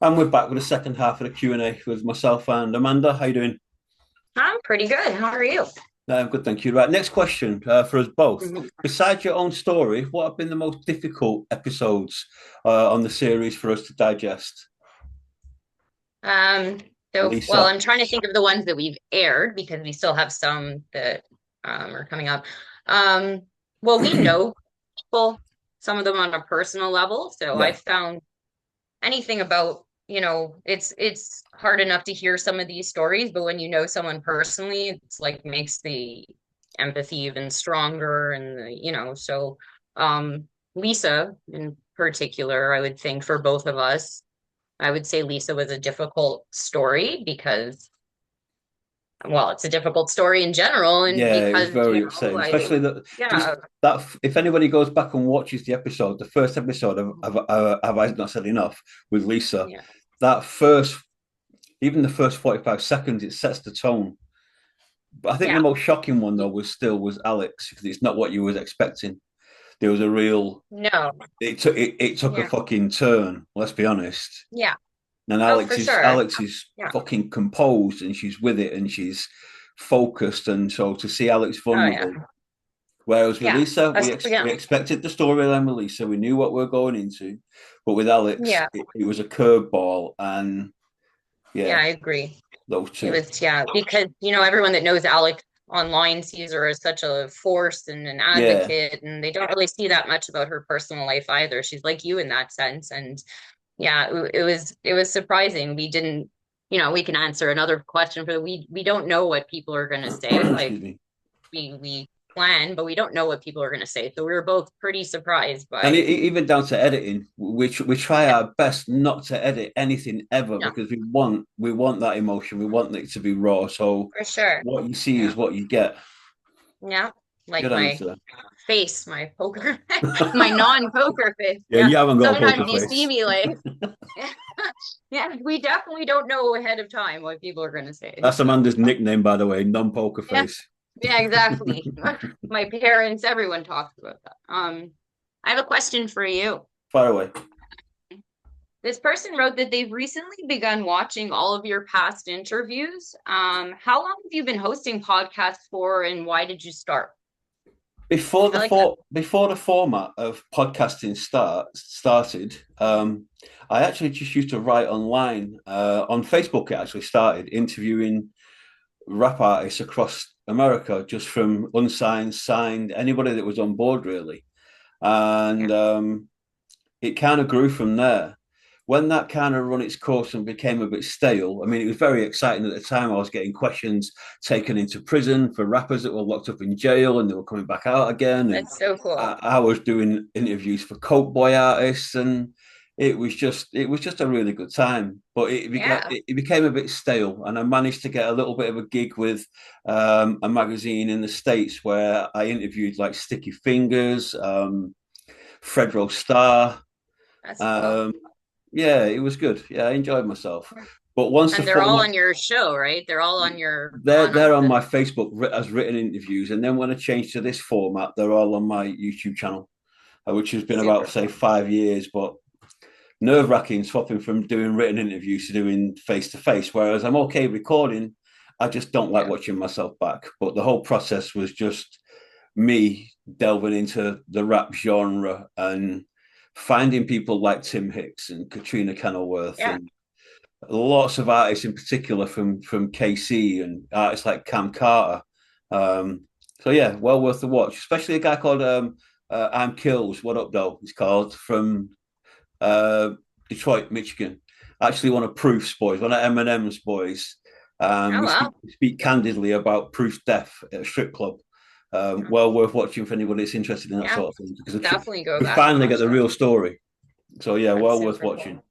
And we're back with the second half of the Q&A with myself and Amanda. How you doing? I'm pretty good. How are you? I'm good, thank you. Right, next question for us both. Mhm. Besides your own story, what have been the most difficult episodes on the series for us to digest? Um, well, Lisa. I'm trying to think of the ones that we've aired because we still have some that are coming up. Um, well, we know people, some of them on a personal level, so Yeah, I've found anything about, it's hard enough to hear some of these stories, but when you know someone personally, it's like makes the empathy even stronger and so Lisa in particular, I would think for both of us. I would say Lisa was a difficult story because, well, it's a difficult story in general, and yeah, it was because, very upsetting, especially that just yeah, that if anybody goes back and watches the episode, the first episode of I not said enough with Lisa, yeah, that first, even the first 45 seconds, it sets the tone. But I think the yeah, most shocking one though was Alex because it's not what you was expecting. There was a real no, it took a yeah, fucking turn. Let's be honest. yeah, And oh, for sure, Alex is yeah, fucking composed and she's with it and she's focused. And so to see Alex oh, yeah, vulnerable, whereas with yeah, Lisa, yeah, we expected the storyline with Lisa, we knew what we were going into, but with Alex, yeah, it was a curveball. And yeah, yeah, I agree. those It two. was, yeah, because, everyone that knows Alec online sees her as such a force and an Yeah, advocate, and they don't really see that much about her personal life either. She's like you in that sense. And yeah, it was surprising. We didn't, we can answer another question for we don't know what people are going to say. Like excuse me. we plan, but we don't know what people are going to say. So we were both pretty surprised And by, even down to editing, we try yeah, our best not to edit anything ever no, because we want that emotion, we want it to be raw. So for sure. what you see Yeah. is what you get. Yeah. Like Good my answer. face, my poker, my non-poker face. Yeah, Yeah. you haven't got a poker Sometimes you see face. me like, yeah, we definitely don't know ahead of time what people are going to say. That's So, Amanda's nickname, by the way, non-poker yeah, face. yeah, exactly. My parents, everyone talks about that. I have a question for you. Far away. This person wrote that they've recently begun watching all of your past interviews. How long have you been hosting podcasts for, and why did you start? I like that. Before the format of podcasting started, I actually just used to write online on Facebook. It actually started interviewing rap artists across America, just from unsigned, signed, anybody that was on board, really. Yeah. And it kind of grew from there. When that kind of run its course and became a bit stale, I mean, it was very exciting at the time. I was getting questions taken into prison for rappers that were locked up in jail and they were coming back out again. And That's so cool. I was doing interviews for Coke Boy artists, and it was just a really good time. But Yeah. it became a bit stale, and I managed to get a little bit of a gig with a magazine in the States where I interviewed like Sticky Fingers, Fredro Starr. That's cool. Um, yeah, it was good. Yeah, I enjoyed myself. But once the And they're all format, on your show, right? They're all on your they're on on the my Facebook as written interviews, and then when I changed to this format, they're all on my YouTube channel, which has been about super say cool. 5 years. But nerve wracking swapping from doing written interviews to doing face to face. Whereas I'm okay recording, I just don't like Yeah. watching myself back. But the whole process was just me delving into the rap genre and finding people like Tim Hicks and Katrina Kenilworth Yeah. and lots of artists in particular from KC and artists like Cam Carter. So yeah, well worth the watch, especially a guy called I'm Kills. What up, though? He's called from uh, Detroit, Michigan. Actually, one of Proof's boys, one of Eminem's boys. Oh wow. We speak candidly about Proof's death at a strip club. Well worth watching for anybody that's interested in that Yeah. sort of thing because Definitely go we back and finally get watch the that. real story. So yeah, That's well worth super watching. cool.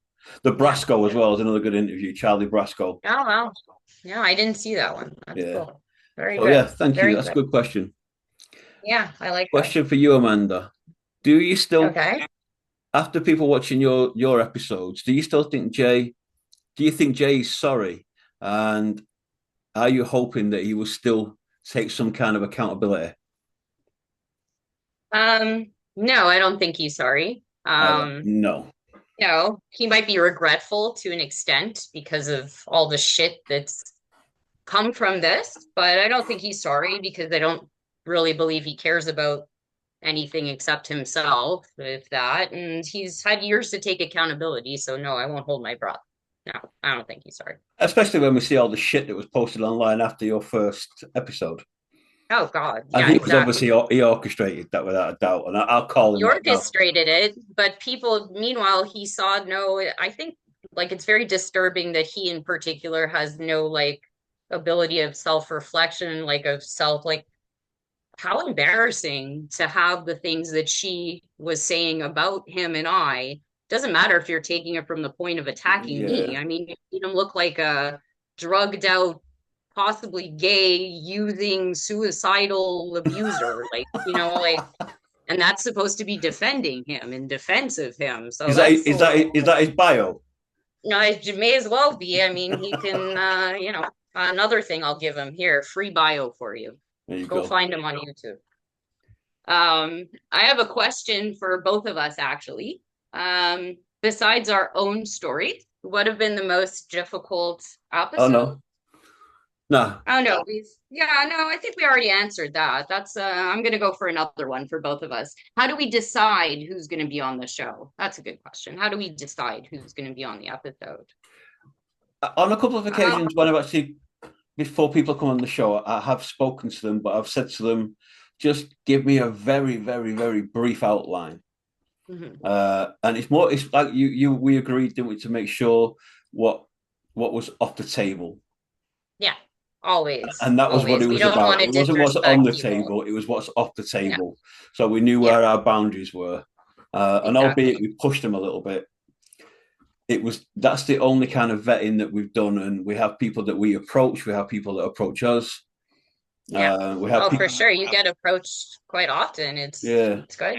The Yeah. Brasco as well is another good interview. Charlie Brasco. Oh wow. Yeah, I didn't see that one. That's Yeah. cool. Very So yeah, good. thank you. Very That's a good. good question. Yeah, I like that. Question for you, Amanda. Do you still, Okay. after people watching your episodes, do you think Jay is sorry? And are you hoping that he will still take some kind of accountability? No, I don't think he's sorry. I don't know. he might be regretful to an extent because of all the shit that's come from this, but I don't think he's sorry because I don't really believe he cares about anything except himself, if that. And he's had years to take accountability. So, no, I won't hold my breath. No, I don't think he's sorry. Especially when we see all the shit that was posted online after your first episode. Oh, God. And Yeah, he was obviously exactly. he orchestrated that without a doubt, and I'll call He him that now. orchestrated it, but people, meanwhile, he saw no, I think like it's very disturbing that he in particular has no like ability of self-reflection, like of self, like how embarrassing to have the things that she was saying about him and I. Doesn't matter if you're taking it from the point of attacking me. Yeah, I mean, you made him look like a drugged out, possibly gay, using suicidal abuser. Like, and that's supposed to be defending him in defense of him. So that's a is little, that his bio? it may as well be. I mean, he can, another thing I'll give him here, free bio for you. There you Go go. find him on YouTube. I have a question for both of us, actually. Besides our own stories, what have been the most difficult Oh episode? no, nah. Oh no, yeah, no, I think we already answered that. That's I'm gonna go for another one for both of us. How do we decide who's gonna be on the show? That's a good question. How do we decide who's gonna be on the episode? On a couple of Uh, occasions when I've actually before people come on the show, I have spoken to them, but I've said to them, just give me a very, very, very brief outline. mhm. And it's like we agreed, didn't we, to make sure what what was off the table. Yeah, always, And that was what always. it We was don't want about. to It wasn't what's on disrespect the people. table, it was what's off the Yeah, table. So we knew yeah, where our boundaries were. And albeit exactly. we pushed them a little bit, that's the only kind of vetting that we've done. And we have people that we approach, we have people that approach us. Yeah. We have Oh, for people, sure. You get approached quite often. yeah, It's good.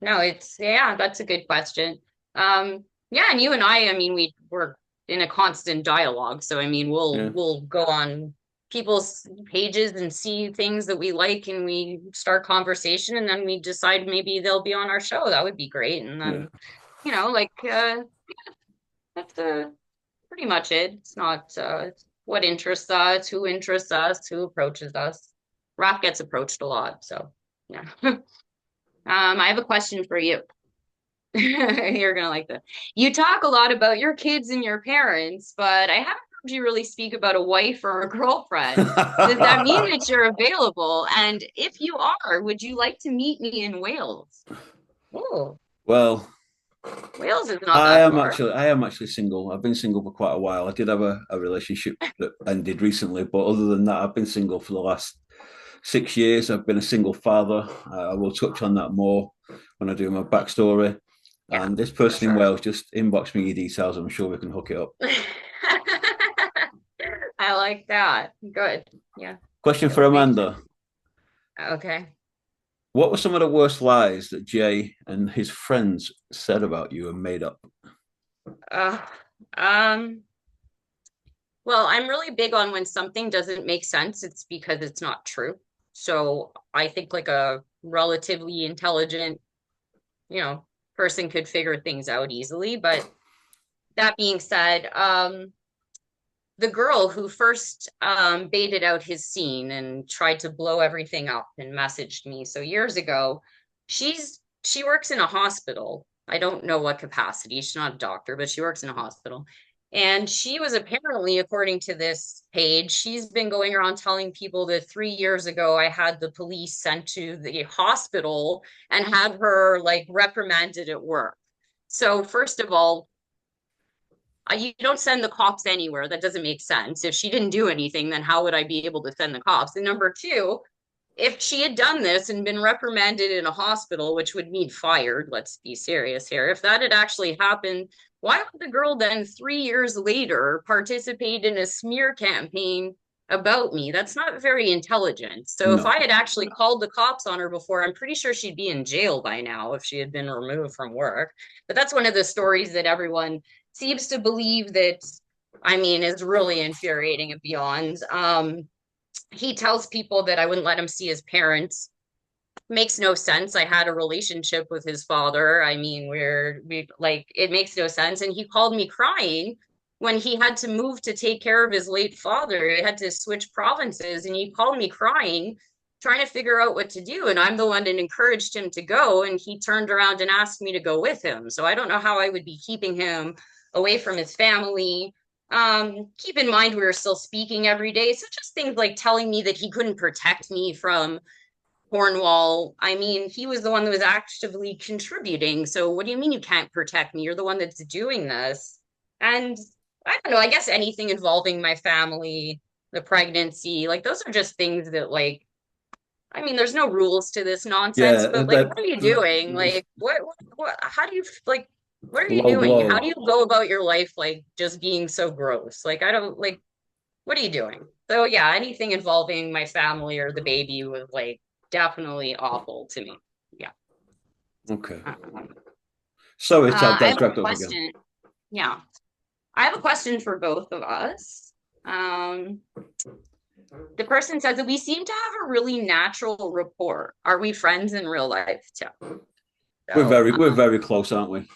No, yeah, that's a good question. Yeah, and you and I mean, we're in a constant dialogue. So I mean, we'll yeah, we'll go on people's pages and see things that we like and we start conversation and then we decide maybe they'll be on our show. That would be great. And yeah, then, like that's pretty much it. It's not it's what interests us, who interests us, who approaches us. Raph gets approached a lot, so yeah. I have a question for you. You're gonna like this. You talk a lot about your kids and your parents, but I haven't heard you really speak about a wife or a girlfriend. Does that mean that you're available? And if you are, would you like to meet me in Wales? Oh, well, Wales is not that far. I am actually single. I've been single for quite a while. I did have a relationship that ended recently, but other than that, I've been single for the last 6 years. I've been a single father. I will touch on that more when I do my backstory. Yeah, And this for person in sure. Wales, just inbox me your details. I'm sure we can hook it up. I like that. Good. Yeah. Question for It'll make Amanda. okay. What were some of the worst lies that Jay and his friends said about you and made up? Uh, um, well, I'm really big on when something doesn't make sense, it's because it's not true. So I think like a relatively intelligent, you know, person could figure things out easily. But that being said, the girl who first baited out his scene and tried to blow everything up and messaged me so years ago, she works in a hospital. I don't know what capacity. She's not a doctor, but she works in a hospital. And she was apparently, according to this page, she's been going around telling people that 3 years ago I had the police sent to the hospital and had her like reprimanded at work. So, first of all, you don't send the cops anywhere. That doesn't make sense. If she didn't do anything, then how would I be able to send the cops? And number two, if she had done this and been reprimanded in a hospital, which would mean fired, let's be serious here. If that had actually happened, why would the girl then 3 years later participate in a smear campaign about me? That's not very intelligent. So if No, I had actually called the cops on her before, I'm pretty sure she'd be in jail by now if she had been removed from work. But that's one of the stories that everyone seems to believe that, I mean, is really infuriating and beyond. He tells people that I wouldn't let him see his parents. makes no sense. I had a relationship with his father. I mean, we like it makes no sense. And he called me crying when he had to move to take care of his late father. He had to switch provinces, and he called me crying, trying to figure out what to do. And I'm the one that encouraged him to go, and he turned around and asked me to go with him. So I don't know how I would be keeping him away from his family. Keep in mind we were still speaking every day. So just things like telling me that he couldn't protect me from Cornwall. I mean, he was the one that was actively contributing. So what do you mean you can't protect me? You're the one that's doing this. And I don't know, I guess anything involving my family, the pregnancy, like those are just things that like I mean, there's no rules to this nonsense, Yeah, but like what are you doing? Like how do you like what are you low doing? How do blow. you go about your life like just being so gross? Like I don't like what are you doing? So yeah, anything involving my family or the baby was like definitely awful to me. Yeah. Okay. Um, Sorry to have I that have a dragged up again. question. Yeah, I have a question for both of us. Um, the person says that we seem to have a really natural rapport. Are we friends in real life too? So, We're very close, aren't we?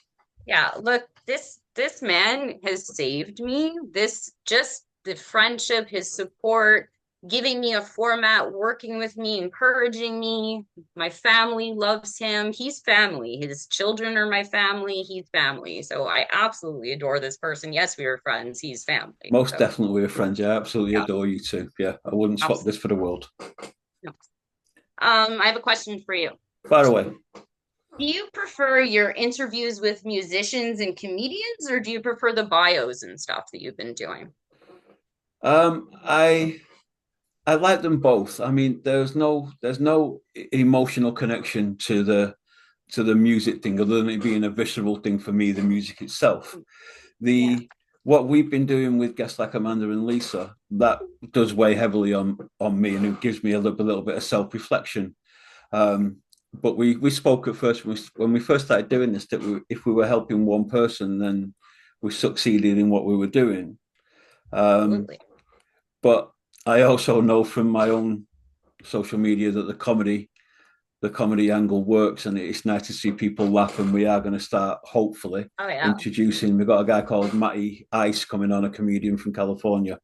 yeah, look, this man has saved me. This just the friendship, his support, giving me a format, working with me, encouraging me. My family loves him. He's family. His children are my family. He's family. So I absolutely adore this person. Yes, we were friends. He's family. Most So definitely we're friends. Yeah, I absolutely yeah, adore you too. Yeah, I wouldn't swap this absolutely. for the world. No. I have a question for you. By the way, Do you prefer your interviews with musicians and comedians, or do you prefer the bios and stuff that you've been doing? um, I I like them both. I mean, there's no emotional connection to the music thing other than it being a visceral thing for me, the music itself. Yeah, The What we've been doing with guests like Amanda and Lisa, that does weigh heavily on me and it gives me a little bit of self-reflection. But we spoke at first when we first started doing this that if we were helping one person, then we succeeded in what we were doing. Um, absolutely. but I also know from my own social media that the comedy angle works, and it's nice to see people laugh. And we are going to start hopefully Oh yeah, introducing. We've got a guy called Matty Ice coming on, a comedian from California.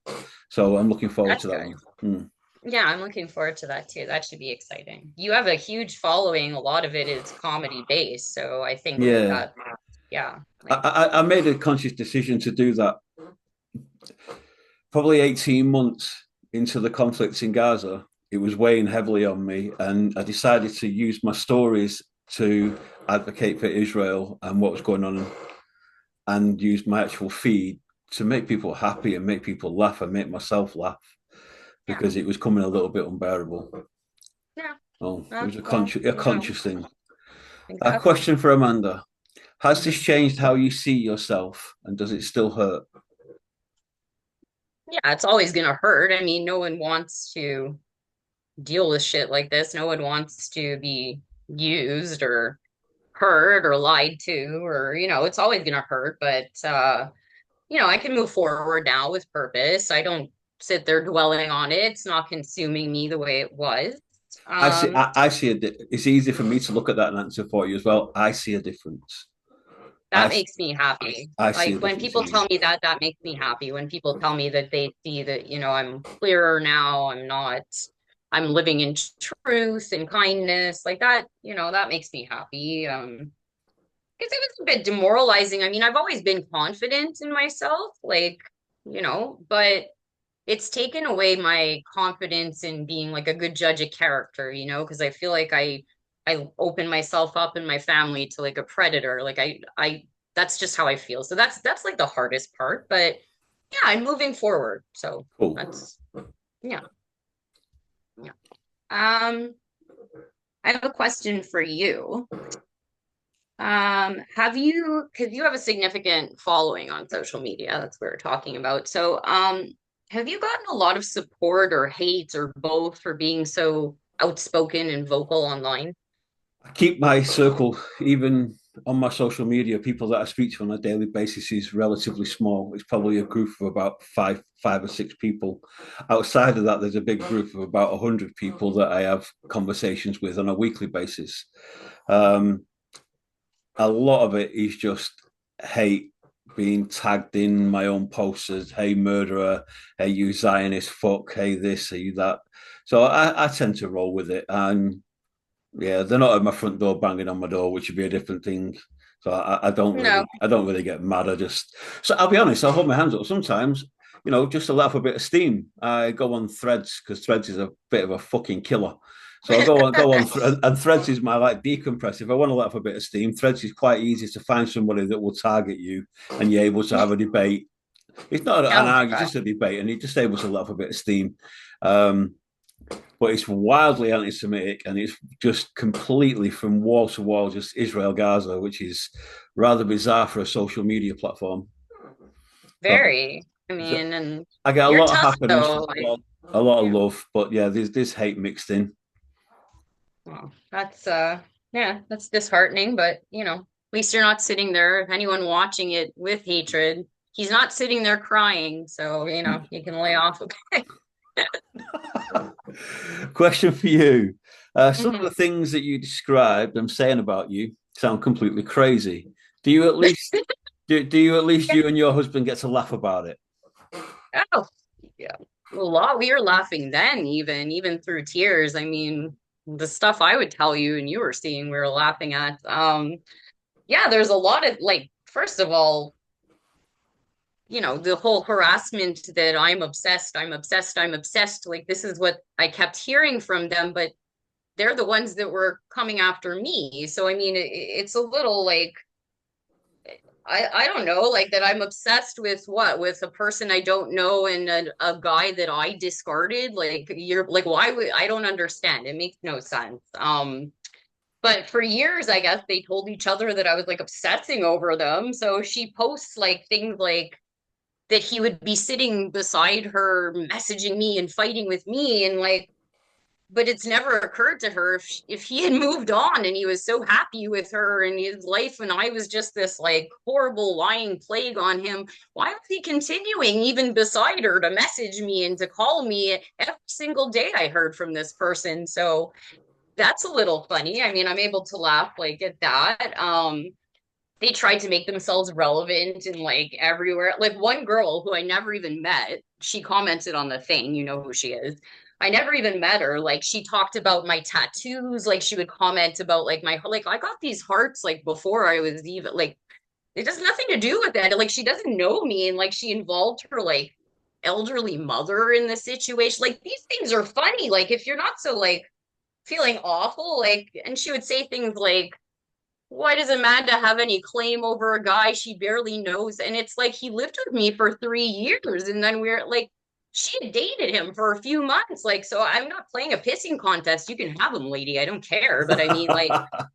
So I'm looking forward that's to that good. one. Hmm. Yeah, I'm looking forward to that too. That should be exciting. You have a huge following. A lot of it is comedy based, so I think that Yeah, that yeah, like I made a conscious decision to do that probably 18 months into the conflicts in Gaza. It was weighing heavily on me, and I decided to use my stories to advocate for Israel and what was going on, and use my actual feed to make people happy and make people laugh and make myself laugh yeah, because it was coming a little bit unbearable. yeah. Oh, it was Well, a conscious thing. A exactly. question for Amanda: has this Mhm. changed how you see yourself, and does it still hurt? Yeah, it's always gonna hurt. I mean, no one wants to deal with shit like this. No one wants to be used or hurt or lied to, or it's always gonna hurt, but I can move forward now with purpose. I don't sit there dwelling on it. It's not consuming me the way it was. Um, I see it's easy for me to look at that and answer for you as well. I see a difference. that I makes me happy. I see a Like when difference people in you. tell me that, that makes me happy. When people tell me that they see that, I'm clearer now, I'm living in truth and kindness, like that, that makes me happy. Because it was a bit demoralizing. I mean, I've always been confident in myself, like, but it's taken away my confidence in being like a good judge of character, because I feel like I open myself up in my family to like a predator. Like I that's just how I feel. So that's like the hardest part, but yeah, I'm moving forward. So Cool. that's yeah. Yeah. Um, I have a question for you. Because you have a significant following on social media, that's what we're talking about. So, have you gotten a lot of support or hate or both for being so outspoken and vocal online? I keep my circle even. on my social media, people that I speak to on a daily basis is relatively small. It's probably a group of about five or six people. Outside of that, there's a big group of about 100 people that I have conversations with on a weekly basis. Um, a lot of it is just hate being tagged in my own posters. Hey, murderer. Hey, you Zionist fuck. Hey, this. Hey, that. So I tend to roll with it. And yeah, they're not at my front door banging on my door, which would be a different thing. So No. I don't really get mad. I just, so I'll be honest, I'll hold my hands up sometimes, just to let off a bit of steam. I go on Threads because Threads is a bit of a fucking killer. So I and Threads is my like decompress. If I want to let off a bit of steam, Threads is quite easy to find somebody that will target you, and you're able to have a debate. It's not an Oh my argument, God. it's just a debate, and you're just able to let off a bit of steam. Um, but it's wildly anti-Semitic, and it's just completely from wall to wall, just Israel Gaza, which is rather bizarre for a social media platform. So, Very. I so mean, and I get a you're lot of tough happiness, though. Like, a lot of yeah. love, but yeah, there's hate mixed in. Well, that's yeah, that's disheartening, but at least you're not sitting there, if anyone watching it with hatred, he's not sitting there crying, so you can lay off a bit. Question for you: some of Mhm. the things that you described, I'm saying about you, sound completely crazy. Do you at least do you at least you and your husband get to laugh about it? Oh, yeah. A lot. We were laughing then, even through tears. I mean, the stuff I would tell you and you were seeing, we were laughing at. Yeah, there's a lot of like, first of all, the whole harassment that I'm obsessed, I'm obsessed, I'm obsessed. Like, this is what I kept hearing from them, but they're the ones that were coming after me. So, I mean, it's a little like, I don't know, like that I'm obsessed with what? With a person I don't know and a guy that I discarded. Like, you're like, why would I don't understand. It makes no sense. But for years, I guess they told each other that I was like obsessing over them. So she posts like things like that he would be sitting beside her, messaging me and fighting with me, and like, but it's never occurred to her if he had moved on and he was so happy with her and his life, and I was just this like horrible lying plague on him. Why was he continuing even beside her to message me and to call me every single day? I heard from this person, so that's a little funny. I mean, I'm able to laugh like at that. They tried to make themselves relevant and like everywhere. Like one girl who I never even met, she commented on the thing, you know who she is. I never even met her. Like she talked about my tattoos, like she would comment about like my like I got these hearts like before I was even like it has nothing to do with that. Like she doesn't know me and like she involved her like elderly mother in the situation. Like these things are funny. Like if you're not so like feeling awful, like and she would say things like why does Amanda have any claim over a guy she barely knows? And it's like he lived with me for 3 years, and then we're like, she had dated him for a few months. Like, so I'm not playing a pissing contest. You can have him, lady. I don't care. But I mean, like,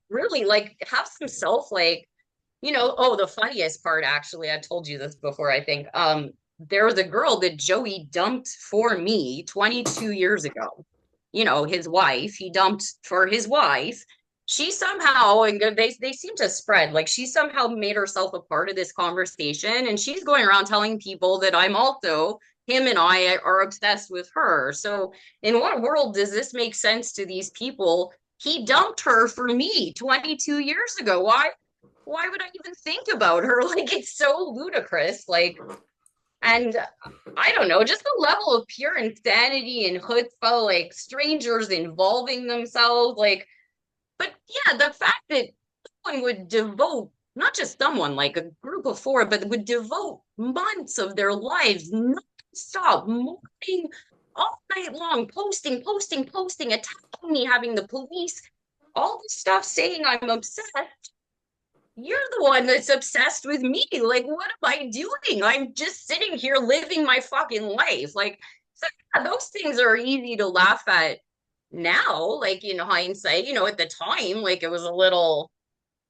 really, like, have some self, like, oh, the funniest part, actually, I told you this before, I think. There was a girl that Joey dumped for me 22 years ago. His wife, he dumped for his wife. She somehow, and they seem to spread, like she somehow made herself a part of this conversation, and she's going around telling people that I'm also, him and I are obsessed with her. So, in what world does this make sense to these people? He dumped her for me 22 years ago. Why would I even think about her? Like it's so ludicrous. Like, and I don't know, just the level of pure insanity and chutzpah, like strangers involving themselves. Like, but yeah, the fact that someone would devote not just someone like a group of four, but would devote months of their lives non-stop, morning, all night long, posting, posting, posting, attacking me, having the police, all this stuff saying I'm obsessed. You're the one that's obsessed with me. Like, what am I doing? I'm just sitting here living my fucking life. Like, so yeah, those things are easy to laugh at now, like in hindsight, at the time, like it was a little,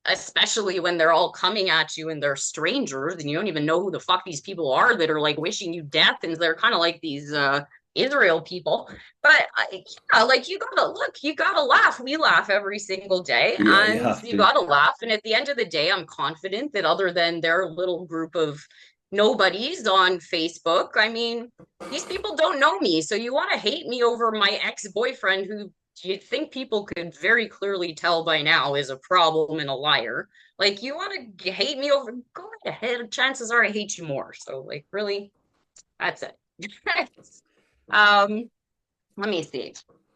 especially when they're all coming at you and they're strangers and you don't even know who the fuck these people are that are like wishing you death. And they're kind of like these Israel people. But yeah, like you gotta look, you gotta laugh. We laugh every single day, Yeah, you and have you to. gotta laugh. And at the end of the day, I'm confident that other than their little group of nobodies on Facebook, I mean, these people don't know me. So you want to hate me over my ex-boyfriend who you think people could very clearly tell by now is a problem and a liar. Like you want to hate me over, go right ahead. Chances are I hate you more. So like really, that's it. um, let me see.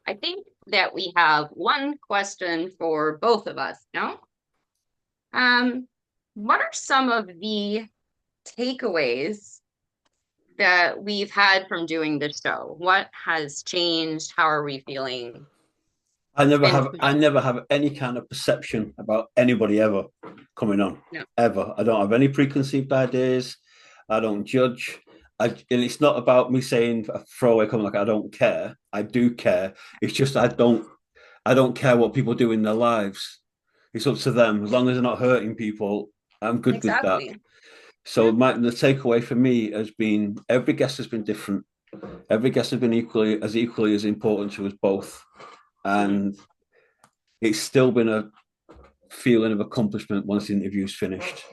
I think that we have one question for both of us. No? Um, what are some of the takeaways that we've had from doing this show? What has changed? How are we feeling? It's been, I never have any kind of perception about anybody ever coming on. no, Ever. I don't have any preconceived ideas. I don't judge. And it's not about me saying a throwaway comment like I don't care. I do care. It's just I don't care what people do in their lives. It's up to them. As long as they're not hurting people, I'm good with that. exactly. So Yeah, the takeaway for me has been every guest has been different. Every guest has been equally as important to us both. mhm. And it's still been a feeling of accomplishment once the interview's finished.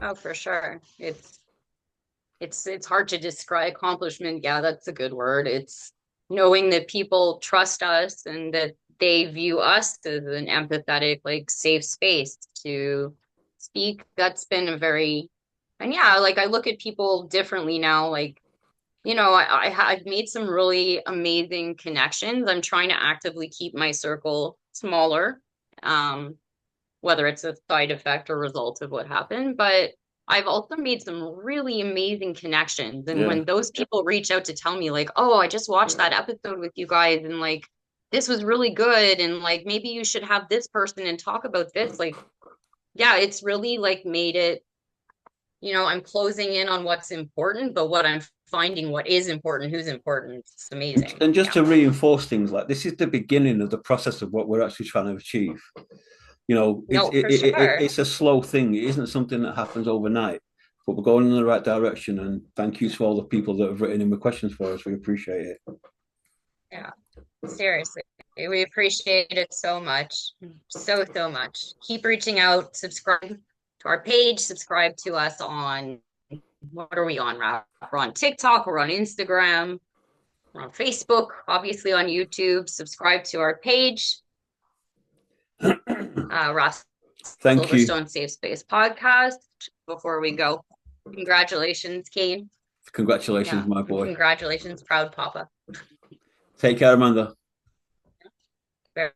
Oh, for sure. It's hard to describe accomplishment. Yeah, that's a good word. It's knowing that people trust us and that they view us as an empathetic, like safe space to speak. That's been a very, and yeah, like I look at people differently now. Like, I've made some really amazing connections. I'm trying to actively keep my circle smaller. Um, whether it's a side effect or result of what happened. But I've also made some really amazing connections. And Yeah. when those people reach out to tell me, like, oh, I just watched that episode with you guys and like this was really good. And like maybe you should have this person and talk about this. Like, yeah, it's really like made it, I'm closing in on what's important, but what I'm finding what is important, who's important. It's amazing. And just Yeah. to reinforce things like this is the beginning of the process of what we're actually trying to achieve. You know, No, for sure. it's a slow thing. It isn't something that happens overnight, but we're going in the right direction. And thank you to all the people that have written in with questions for us. We appreciate it. Yeah. Seriously, we appreciate it so much. So, so much. Keep reaching out, subscribe to our page, subscribe to us on what are we on, Rob? We're on TikTok, we're on Instagram, we're on Facebook, obviously on YouTube. Subscribe to our page, Ross Thank you. Silverstone Safe Space Podcast. Before we go, congratulations, Kane. Congratulations, Yeah, my boy. congratulations, proud Papa. Take care, Amanda. Very